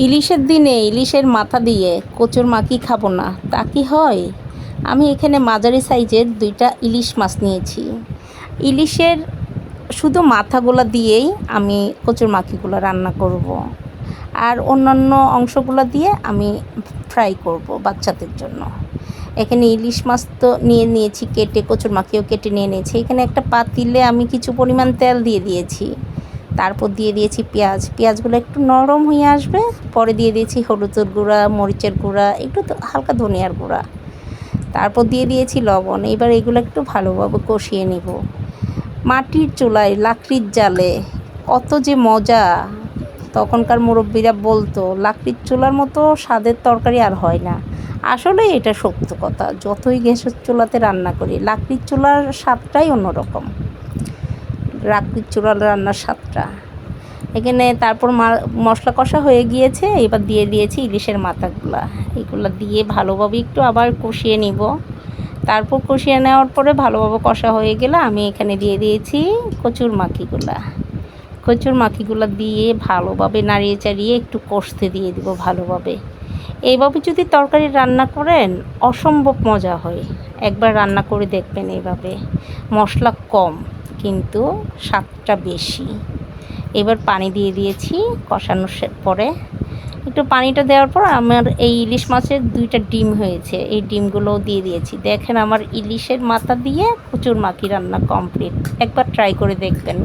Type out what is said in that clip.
ইলিশের দিনে ইলিশের মাথা দিয়ে কচুর মাখি খাবো না তা কি হয়? আমি এখানে মাঝারি সাইজের 2টা ইলিশ মাছ নিয়েছি। ইলিশের শুধু মাথাগুলো দিয়েই আমি কচুর মাখিগুলো রান্না করব। আর অন্যান্য অংশগুলো দিয়ে আমি ফ্রাই করব বাচ্চাদের জন্য। এখানে ইলিশ মাছ তো নিয়েছি কেটে, কচুর মাখিও কেটে নিয়ে নিয়েছি। এখানে একটা পাতিলে আমি কিছু পরিমাণ তেল দিয়ে দিয়েছি। তারপর দিয়ে দিয়েছি পেঁয়াজগুলো একটু নরম হয়ে আসবে, পরে দিয়ে দিয়েছি হলুদের গুঁড়া, মরিচের গুঁড়া, একটু হালকা ধনিয়ার গুঁড়া, তারপর দিয়ে দিয়েছি লবণ। এবার এগুলো একটু ভালোভাবে কষিয়ে নেব। মাটির চুলায় লাকড়ির জালে কত যে মজা! তখনকার মুরব্বীরা বলতো লাকড়ির চুলার মতো স্বাদের তরকারি আর হয় না। আসলে এটা সত্য কথা। যতই গ্যাসের চুলাতে রান্না করি, লাকড়ির চুলার স্বাদটাই অন্যরকম। লাকড়ির চুলার রান্নার স্বাদটা এখানে। তারপর মশলা কষা হয়ে গিয়েছে, এবার দিয়ে দিয়েছি ইলিশের মাথাগুলা। এগুলো দিয়ে ভালোভাবে একটু আবার কষিয়ে নিব। তারপর কষিয়ে নেওয়ার পরে ভালোভাবে কষা হয়ে গেলে আমি এখানে দিয়ে দিয়েছি কচুর মাখিগুলো দিয়ে ভালোভাবে নাড়িয়ে চাড়িয়ে একটু কষতে দিয়ে দিব ভালোভাবে। এইভাবে যদি তরকারি রান্না করেন অসম্ভব মজা হয়। একবার রান্না করে দেখবেন এইভাবে। মশলা কম কিন্তু স্বাদটা বেশি। এবার পানি দিয়ে দিয়েছি কষানোর পরে। একটু পানিটা দেওয়ার পর আমার এই ইলিশ মাছের 2টা ডিম হয়েছে, এই ডিমগুলোও দিয়ে দিয়েছি। দেখেন আমার ইলিশের মাথা দিয়ে কচুর মাখি রান্না কমপ্লিট। একবার ট্রাই করে দেখবেন।